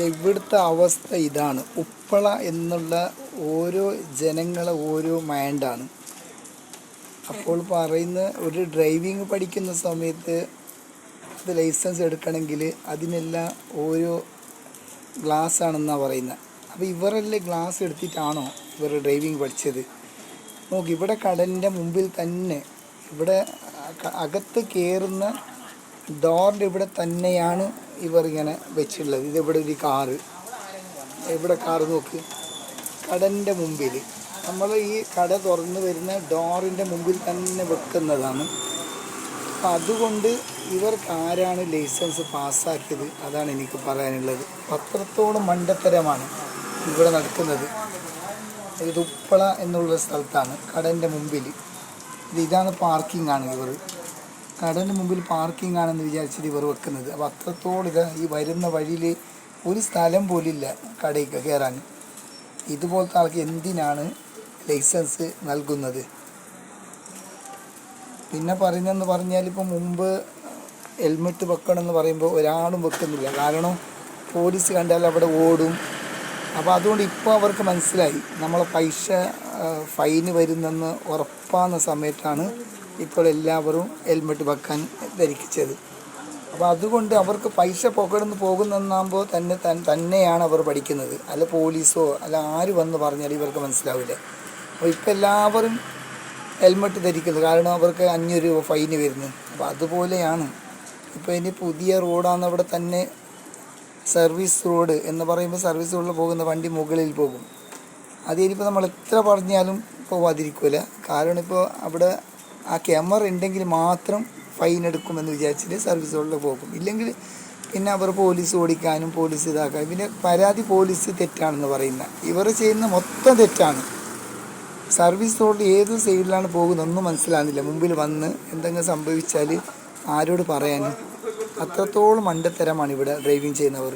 ഇവിടുത്തെ അവസ്ഥ ഇതാണ്. ഉപ്പള എന്നുള്ള ഓരോ ജനങ്ങളെ ഓരോ മൈൻഡാണ്. അപ്പോൾ പറയുന്ന ഒരു ഡ്രൈവിംഗ് പഠിക്കുന്ന സമയത്ത് അത് ലൈസൻസ് എടുക്കണമെങ്കിൽ അതിനെല്ലാം ഓരോ ഗ്ലാസ് ആണെന്നാണ് പറയുന്നത്. അപ്പോൾ ഇവരെല്ലാം ഗ്ലാസ് എടുത്തിട്ടാണോ ഇവർ ഡ്രൈവിംഗ് പഠിച്ചത്? നോക്കി, ഇവിടെ കടലിൻ്റെ മുമ്പിൽ തന്നെ, ഇവിടെ അകത്ത് കയറുന്ന ഡോറിൻ്റെ ഇവിടെ തന്നെയാണ് ഇവർ ഇങ്ങനെ വെച്ചിട്ടുള്ളത്. ഇതിവിടെ ഒരു കാറ്, ഇവിടെ കാറ് നോക്ക്, കടലിൻ്റെ മുമ്പിൽ നമ്മൾ ഈ കട തുറന്ന് വരുന്ന ഡോറിൻ്റെ മുമ്പിൽ തന്നെ വെക്കുന്നതാണ്. അപ്പം അതുകൊണ്ട് ഇവർക്ക് ആരാണ് ലൈസൻസ് പാസ്സാക്കിയത്? അതാണ് എനിക്ക് പറയാനുള്ളത്. അത്രത്തോളം മണ്ടത്തരമാണ് ഇവിടെ നടക്കുന്നത്. ഇത് ഉപ്പള എന്നുള്ള സ്ഥലത്താണ്, കടലിൻ്റെ മുമ്പിൽ. ഇതാണ് പാർക്കിംഗ് ആണ്. ഇവർ കടലിന് മുമ്പിൽ പാർക്കിംഗ് ആണെന്ന് വിചാരിച്ചിട്ട് ഇവർ വെക്കുന്നത്. അപ്പോൾ അത്രത്തോളം ഈ വരുന്ന വഴിയിൽ ഒരു സ്ഥലം പോലില്ല കടയ്ക്ക് കയറാൻ. ഇതുപോലത്തെ ആൾക്ക് എന്തിനാണ് ലൈസൻസ് നൽകുന്നത്? പിന്നെ പറയുന്നതെന്ന് പറഞ്ഞാൽ, ഇപ്പം മുമ്പ് ഹെൽമെറ്റ് വെക്കണമെന്ന് പറയുമ്പോൾ ഒരാളും വെക്കുന്നില്ല. കാരണം പോലീസ് കണ്ടാൽ അവിടെ ഓടും. അപ്പോൾ അതുകൊണ്ട് ഇപ്പോൾ അവർക്ക് മനസ്സിലായി, നമ്മളെ പൈസ ഫൈന് വരുന്നെന്ന് ഉറപ്പാകുന്ന സമയത്താണ് ഇപ്പോൾ എല്ലാവരും ഹെൽമെറ്റ് വെക്കാൻ ധരിച്ചത്. അപ്പോൾ അതുകൊണ്ട് അവർക്ക് പൈസ പുകടുന്ന് പോകുന്നെന്നാകുമ്പോൾ തന്നെയാണ് അവർ പഠിക്കുന്നത്. അല്ല പോലീസോ അല്ല ആര് വന്ന് പറഞ്ഞാൽ ഇവർക്ക് മനസ്സിലാവില്ല. അപ്പോൾ ഇപ്പോൾ എല്ലാവരും ഹെൽമെറ്റ് ധരിക്കുന്നത്, കാരണം അവർക്ക് 500 രൂപ ഫൈന് വരുന്നത്. അപ്പോൾ അതുപോലെയാണ് ഇപ്പോൾ ഇനി പുതിയ റോഡാണ്. അവിടെ തന്നെ സർവീസ് റോഡ് എന്ന് പറയുമ്പോൾ സർവീസ് റോഡിൽ പോകുന്ന വണ്ടി മുകളിൽ പോകും. അതിനിപ്പോൾ നമ്മൾ എത്ര പറഞ്ഞാലും പോവാതിരിക്കില്ല. കാരണം ഇപ്പോൾ അവിടെ ആ ക്യാമറ ഉണ്ടെങ്കിൽ മാത്രം ഫൈൻ എടുക്കുമെന്ന് വിചാരിച്ചിട്ട് സർവീസ് റോഡിൽ പോകും. ഇല്ലെങ്കിൽ പിന്നെ അവർ പോലീസ് ഓടിക്കാനും പോലീസ് ഇതാക്കാനും, പിന്നെ പരാതി പോലീസ് തെറ്റാണെന്ന് പറയുന്നത്. ഇവർ ചെയ്യുന്ന മൊത്തം തെറ്റാണ്. സർവീസ് റോഡിൽ ഏത് സൈഡിലാണ് പോകുന്നതൊന്നും മനസ്സിലാകുന്നില്ല. മുമ്പിൽ വന്ന് എന്തെങ്കിലും സംഭവിച്ചാൽ ആരോട് പറയാൻ? അത്രത്തോളം മണ്ടത്തരമാണ് ഇവിടെ ഡ്രൈവിംഗ് ചെയ്യുന്നവർ.